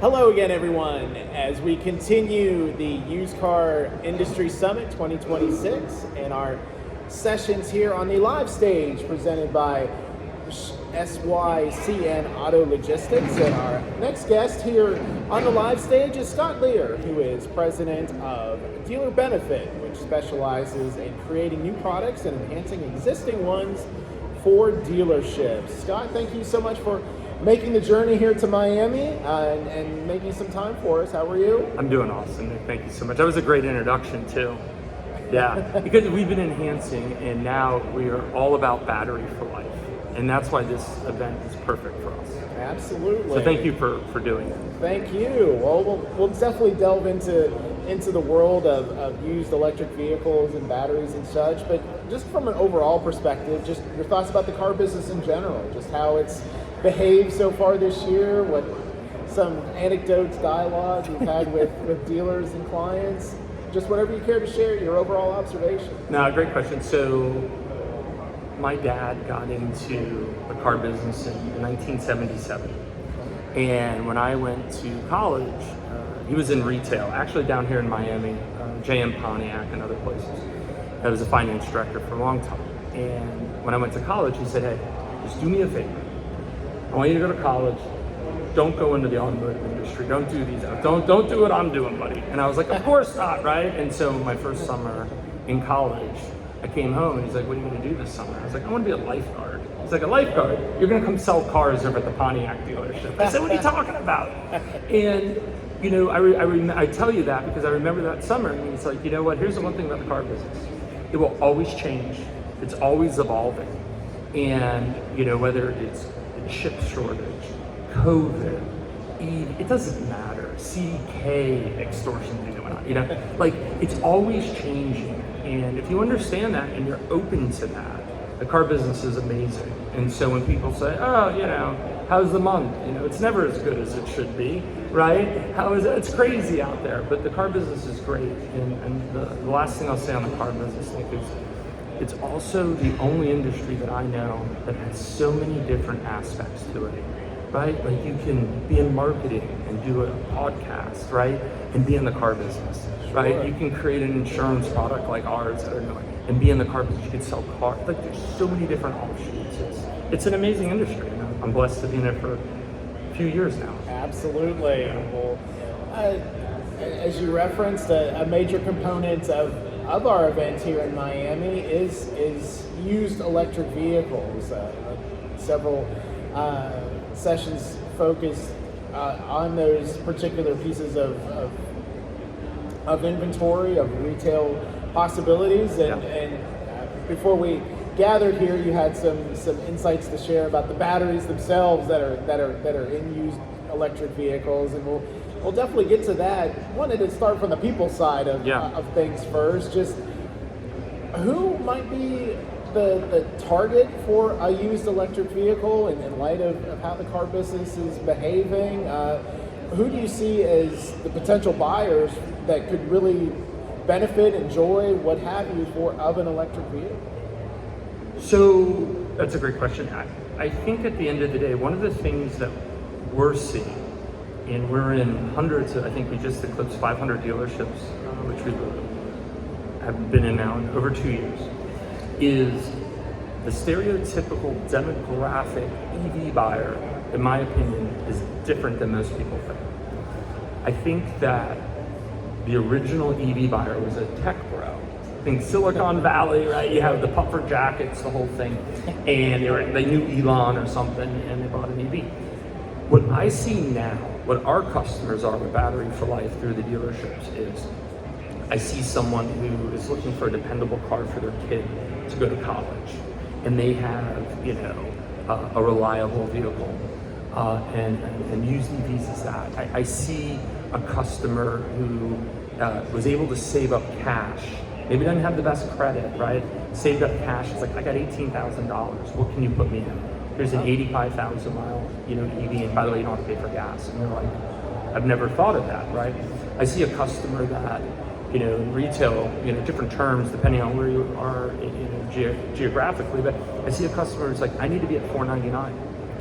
Hello again, everyone, as we continue the Used Car Industry Summit 2026 and our sessions here on the live stage presented by SYCN Auto Logistics. And our next guest here on the live stage is Scott Lear, who is president of Dealer Benefit, which specializes in creating new products and enhancing existing ones for dealerships. Scott, thank you so much for making the journey here to Miami and making some time for us. How are you? I'm doing awesome, Nick. Thank you so much. That was a great introduction too. Yeah, because we've been enhancing and now we are all about battery for life. And that's why this event is perfect for us. Absolutely. So thank you for doing it. Thank you. Well, we'll definitely delve into the world of used electric vehicles and batteries and such, but just from an overall perspective, just your thoughts about the car business in general, just how it's behaved so far this year, what some anecdotes, dialogue you've had with dealers and clients, just whatever you care to share, your overall observation. No, great question. So my dad got into the car business in 1977. And when I went to college, he was in retail, actually down here in Miami, JM Pontiac and other places. I was a finance director for a long time. And when I went to college, he said, hey, just do me a favor. I want you to go to college. Don't go into the automotive industry. Don't do these. Don't do what I'm doing, buddy. And I was like, of course not, right? And so my first summer in college, I came home and he's like, what are you going to do this summer? I was like, I want to be a lifeguard. He's like, a lifeguard? You're going to come sell cars over at the Pontiac dealership. I said, what are you talking about? And, you know, I tell you that because I remember that summer and he's like, you know what? Here's the one thing about the car business. It will always change. It's always evolving. And, you know, whether it's the chip shortage, COVID, it doesn't matter. CDK extortion thing going on, you know, like it's always changing. And if you understand that and you're open to that, the car business is amazing. And so when people say, oh, you know, how's the month? You know, it's never as good as it should be, right? How is it? It's crazy out there, but the car business is great. And the last thing I'll say on the car business, Nick, is it's also the only industry that I know that has so many different aspects to it, right? Like you can be in marketing and do a podcast, right? And be in the car business, right? Sure. You can create an insurance product like ours and be in the car business. You can sell cars. Like there's so many different offshoots. It's an amazing industry. And I'm blessed to be in it for a few years now. Absolutely. Well, as you referenced, a major component of our event here in Miami is used electric vehicles. Several sessions focused on those particular pieces of inventory, of retail possibilities. And before we gathered here, you had some insights to share about the batteries themselves that are in used electric vehicles, and we'll definitely get to that. Wanted to start from the people side of things first. Just who might be the target for a used electric vehicle in light of how the car business is behaving? Who do you see as the potential buyers that could really benefit, enjoy, what have you, of an electric vehicle? So that's a great question. I think at the end of the day, one of the things that we're seeing, and we're in hundreds of, I think we just eclipsed 500 dealerships, which we have been in now in over 2 years, is the stereotypical demographic EV buyer, in my opinion, is different than most people think. I think that the original EV buyer was a tech bro. Think Silicon Valley, right? You have the puffer jackets, the whole thing, and they knew Elon or something, and they bought an EV. What I see now, what our customers are with Battery for Life through the dealerships is, I see someone who is looking for a dependable car for their kid to go to college, and they have, you know, a reliable vehicle, and use EVs as that. I see a customer who was able to save up cash. Maybe doesn't have the best credit, right? Saved up cash. It's like, I got $18,000. What can you put me in? Here's an 85,000 mile, you know, EV, and by the way, you don't have to pay for gas. And they're like, I've never thought of that, right? I see a customer that, you know, in retail, you know, different terms depending on where you are, you know, geographically. But I see a customer who's like, I need to be at $499. I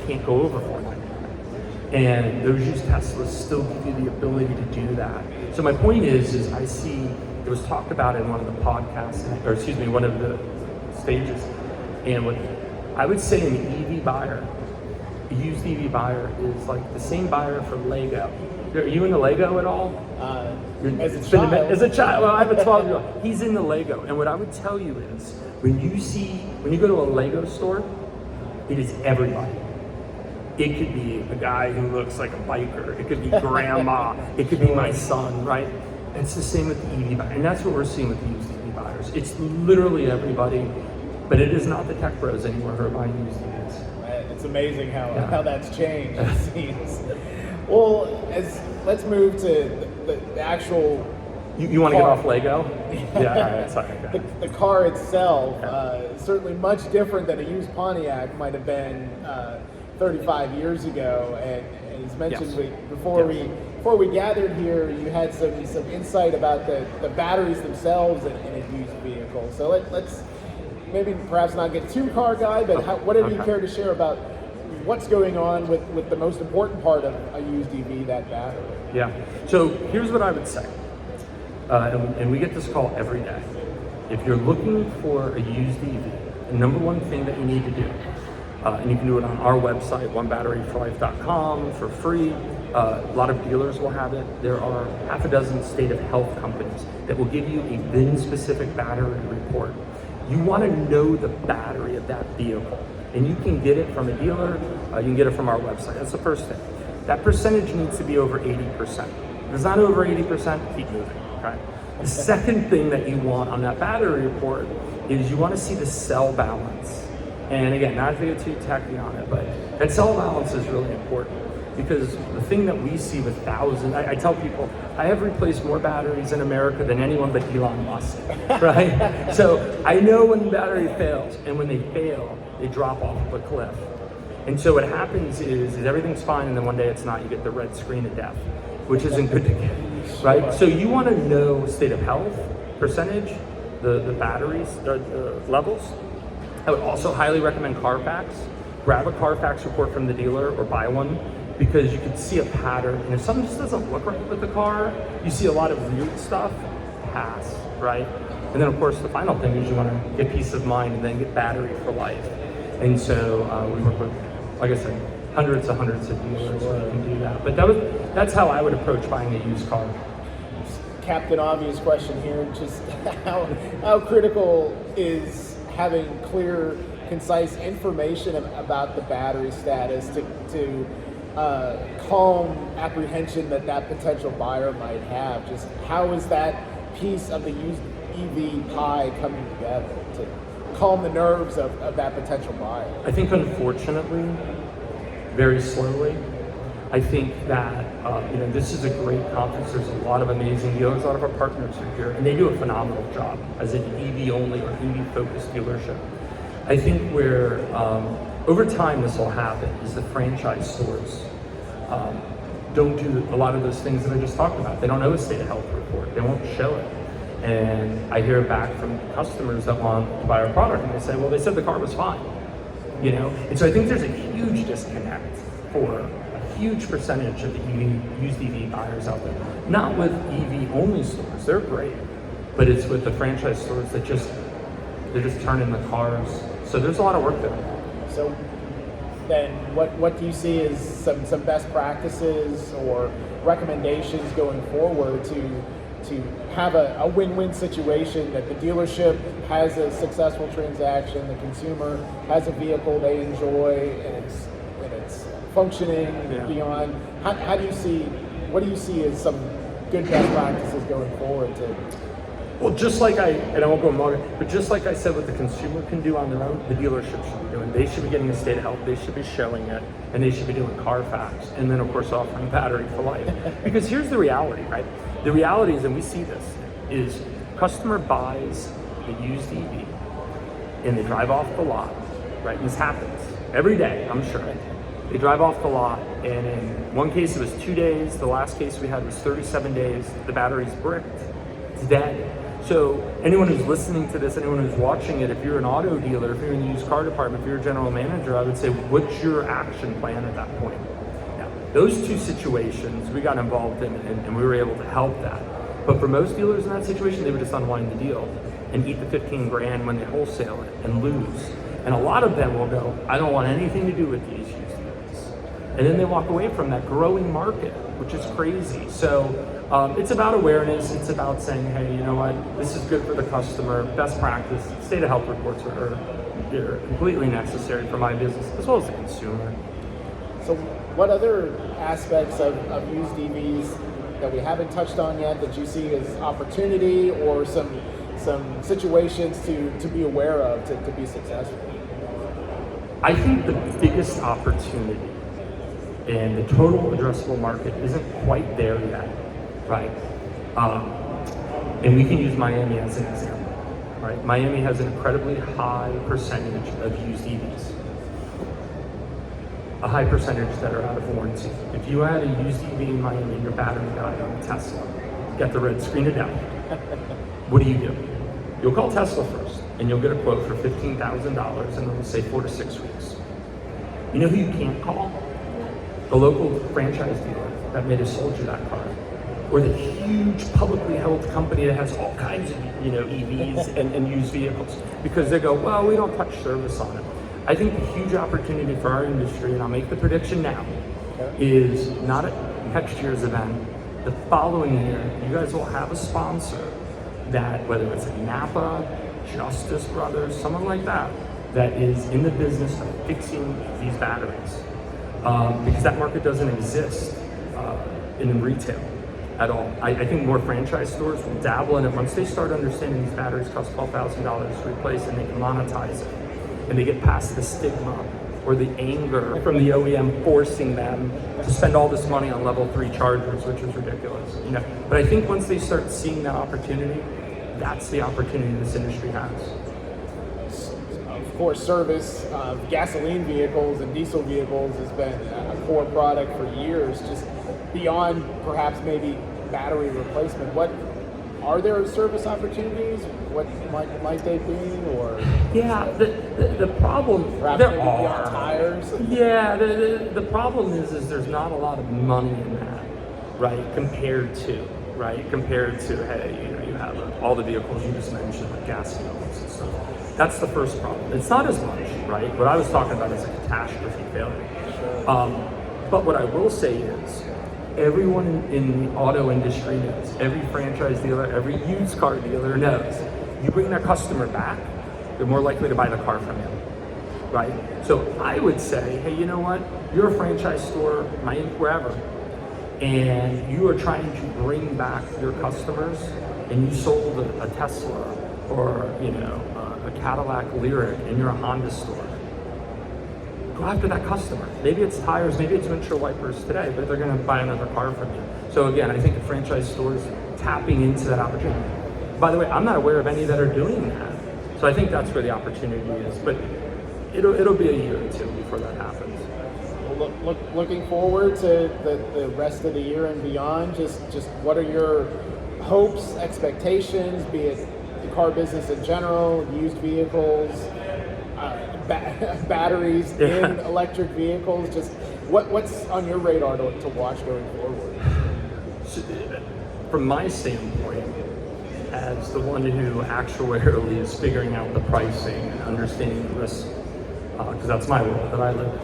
can't go over $499. And those used Teslas still give you the ability to do that. So my point is I see, it was talked about in one of the podcasts, or excuse me, one of the stages. And what I would say an EV buyer, a used EV buyer is like the same buyer for Lego. Are you into Lego at all? As a child. As a child, well, I have a 12-year-old. He's into Lego. And what I would tell you is, when you go to a Lego store, it is everybody. It could be a guy who looks like a biker. It could be grandma. It could be my son, right? It's the same with the EV buyer. And that's what we're seeing with the used EV buyers. It's literally everybody, but it is not the tech bros anymore who are buying used EVs. It's amazing how that's changed, it seems. Well, let's move to the actual. You want to get off Lego? Yeah, all right, sorry. The car itself, certainly much different than a used Pontiac might have been 35 years ago. And as mentioned, Yes. before we gathered here, you had some insight about the batteries themselves in a used vehicle. So let's maybe perhaps not get too car guy, but whatever you care to share about what's going on with the most important part of a used EV, that battery. Yeah. So here's what I would say, and we get this call every day. If you're looking for a used EV, the number one thing that you need to do, and you can do it on our website, onebatteryforlife.com, for free. A lot of dealers will have it. There are half a dozen state of health companies that will give you a VIN-specific battery report. You want to know the battery of that vehicle, and you can get it from a dealer. You can get it from our website. That's the first thing. That percentage needs to be over 80%. If it's not over 80%, keep moving. Okay. The second thing that you want on that battery report is you want to see the cell balance. And again, not to get too techy on it, but that cell balance is really important, because the thing that we see with thousands, I tell people, I have replaced more batteries in America than anyone but Elon Musk, right? So I know when the battery fails, and when they fail, they drop off of a cliff. And so what happens is everything's fine, and then one day it's not. You get the red screen of death, which isn't good to get, right? So you want to know state of health, percentage, the batteries, levels. I would also highly recommend Carfax. Grab a Carfax report from the dealer or buy one, because you can see a pattern. And if something just doesn't look right with the car, you see a lot of weird stuff, pass, right? And then of course the final thing is you want to get peace of mind and then get battery for life. And so we work with, like I said, hundreds of dealers where you can do that. But that's how I would approach buying a used car. Captain Obvious question here, just how critical is having clear, concise information about the battery status to calm apprehension that potential buyer might have? Just how is that piece of the used EV pie coming together to calm the nerves of that potential buyer? I think unfortunately, very slowly. I think that this is a great conference. There's a lot of amazing dealers. A lot of our partners are here, and they do a phenomenal job as an EV only or EV focused dealership. I think where over time this will happen is the franchise stores don't do a lot of those things that I just talked about. They don't know a state of health report. They won't show it. And I hear back from customers that want to buy our product, and they say, well, they said the car was fine. And so I think there's a huge disconnect for a huge percentage of the used EV buyers out there. Not with EV only stores, they're great, but it's with the franchise stores that they're just turning the cars. So there's a lot of work there. So then what do you see as some best practices or recommendations going forward to have a win-win situation, that the dealership has a successful transaction, the consumer has a vehicle they enjoy, and it's functioning beyond? What do you see as some good best practices going forward to? Well, just like I won't go more, but just like I said, what the consumer can do on their own, the dealership should be doing. They should be getting a state of health, they should be showing it, and they should be doing Carfax, and then of course offering battery for life. Because here's the reality, right? The reality is, and we see this, is customer buys a used EV, and they drive off the lot, right? And this happens every day, I'm sure. They drive off the lot, and in one case it was 2 days, the last case we had was 37 days, the battery's bricked, it's dead. So anyone who's listening to this, anyone who's watching it, if you're an auto dealer, if you're in the used car department, if you're a general manager, I would say, what's your action plan at that point? Now, Those two situations we got involved in, and we were able to help that. But for most dealers in that situation, they would just unwind the deal and eat the 15 grand when they wholesale it and lose. And a lot of them will go, I don't want anything to do with these used vehicles. And then they walk away from that growing market, which is crazy. So it's about awareness. It's about saying, hey, you know what? This is good for the customer. Best practice. State of health reports are they're completely necessary for my business as well as the consumer. So what other aspects of used EVs that we haven't touched on yet that you see as opportunity or some situations to be aware of to be successful? I think the biggest opportunity and the total addressable market isn't quite there yet, right? And we can use Miami as an example. Right? Miami has an incredibly high percentage of used EVs. A high percentage that are out of warranty. If you had a used EV in Miami and your battery died on a Tesla, get the red screen of death, what do? You'll call Tesla first, and you'll get a quote for $15,000, and it'll say 4 to 6 weeks. You know who you can't call? The local franchise dealer that may have sold you that car. Or the huge publicly held company that has all kinds of EVs and used vehicles, because they go, well, we don't touch service on it. I think the huge opportunity for our industry, and I'll make the prediction now, is not at next year's event, the following year, you guys will have a sponsor that, whether it's a Napa, Justice Brothers, someone like that, that is in the business of fixing these batteries. Because that market doesn't exist in retail at all. I think more franchise stores will dabble in it once they start understanding these batteries cost $12,000 to replace, and they can monetize it. And they get past the stigma or the anger from the OEM forcing them to spend all this money on level 3 chargers, which is ridiculous. But I think once they start seeing that opportunity, that's the opportunity this industry has. Of course, service of gasoline vehicles and diesel vehicles has been a core product for years, just beyond perhaps maybe battery replacement. What are there service opportunities? What might they be? Or yeah, the problem perhaps there maybe are beyond tires. Yeah, the problem is there's not a lot of money in that, right? Compared to hey, you have all the vehicles you just mentioned, like gas vehicles and stuff. That's the first problem. It's not as much, right? What I was talking about is a catastrophe failure. But what I will say is, everyone in the auto industry knows, every franchise dealer, every used car dealer knows, you bring that customer back, they're more likely to buy the car from you, right? So I would say, hey, you know what? You're a franchise store, wherever, and you are trying to bring back your customers, and you sold a Tesla or a Cadillac Lyriq, and you're a Honda store. Go after that customer. Maybe it's tires, maybe it's windshield wipers today, but they're going to buy another car from you. So again, I think the franchise stores tapping into that opportunity. By the way, I'm not aware of any that are doing that. So I think that's where the opportunity is. But it'll be a year or two before that happens. Well, looking forward to the rest of the year and beyond. Just what are your hopes, expectations, be it the car business in general, used vehicles, batteries in electric vehicles? Just what's on your radar to watch going forward? So, from my standpoint, as the one who actuarially is figuring out the pricing and understanding the risk, because that's my world that I live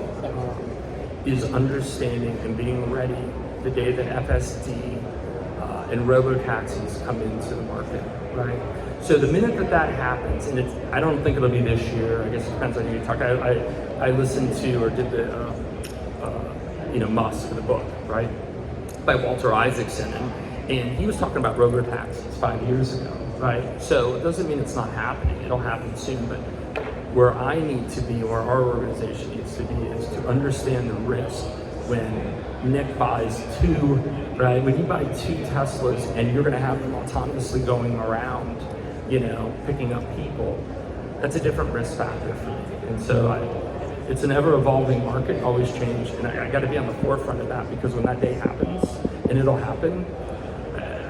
in, is understanding and being ready the day that FSD and robo-taxis come into the market, right? So the minute that happens, and I don't think it'll be this year, I guess it depends on who you talk. I listened to or did the Musk, the book, right, by Walter Isaacson, and he was talking about robo-taxis 5 years ago, right? So it doesn't mean it's not happening, it'll happen soon, but where I need to be, or our organization needs to be, is to understand the risk when Nick buys two, right? When you buy 2 Teslas and you're gonna have them autonomously going around, picking up people, that's a different risk factor for me. And so it's an ever-evolving market, always change, and I gotta be on the forefront of that, because when that day happens, and it'll happen,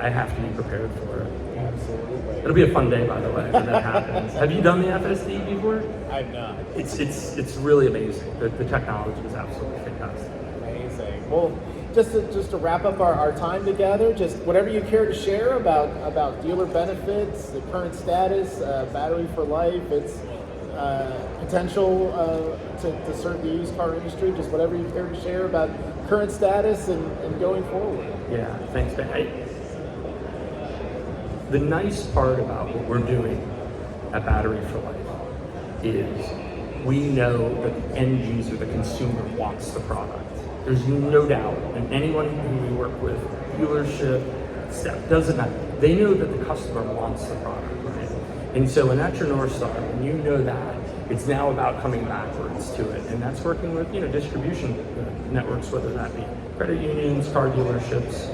I have to be prepared for it. Absolutely. It'll be a fun day, by the way, when that happens. Have you done the FSD before? I've not. It's really amazing. The technology is absolutely fantastic. Amazing. Well, just to wrap up our time together, just whatever you care to share about dealer benefits, the current status, Battery for Life, its potential to serve the used car industry, just whatever you care to share about current status and going forward. Yeah, thanks, Ben. The nice part about what we're doing at Battery for Life is we know that the end user, the consumer, wants the product. There's no doubt, and anyone who we work with, dealership, staff, doesn't matter. They know that the customer wants the product, right? And so when that's your North Star, when you know that, it's now about coming backwards to it, and that's working with distribution networks, whether that be credit unions, car dealerships,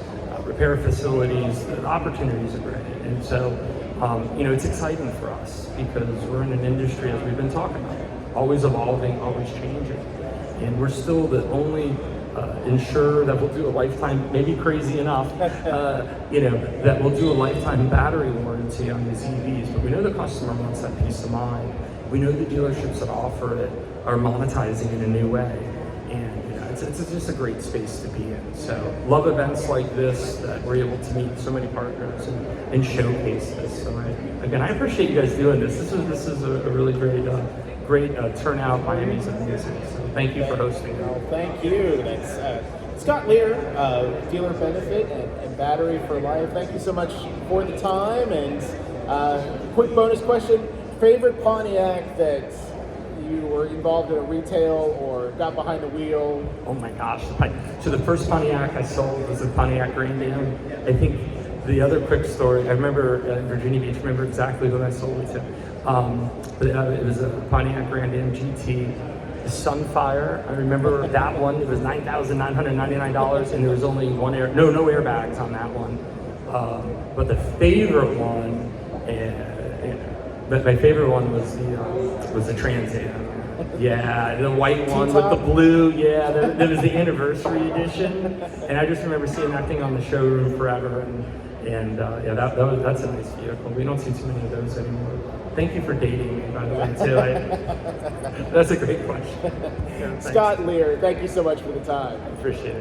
repair facilities. The opportunities are great, and so it's exciting for us because we're in an industry, as we've been talking about, always evolving, always changing, and we're still the only insurer that will do a lifetime, maybe crazy enough, that will do a lifetime battery warranty on these EVs. But we know the customer wants that peace of mind. We know the dealerships that offer it are monetizing in a new way, and it's just a great space to be in. So love events like this that we're able to meet so many partners and showcase this. So I appreciate you guys doing this. This is a really great turnout. Miami's amazing. So thank you for hosting. Well, thank you. That's Scott Lear, Dealer Benefit and Battery for Life. Thank you so much for the time. And quick bonus question: favorite Pontiac that you were involved in a retail or got behind the wheel? Oh my gosh! So the first Pontiac I sold was a Pontiac Grand Am. I think the other quick story, I remember in Virginia Beach. Remember exactly when I sold it to. But it was a Pontiac Grand Am GT, the Sunfire. I remember that one. It was $9,999, and there was only no airbags on that one. But the favorite one, but my favorite one was the Trans Am. Yeah, the white one with the blue. Yeah, there was the anniversary edition, and I just remember seeing that thing on the showroom forever. That's a nice vehicle. We don't see too many of those anymore. Thank you for dating me, by the way, too. That's a great question. Yeah, Scott Lear, thank you so much for the time. I appreciate it.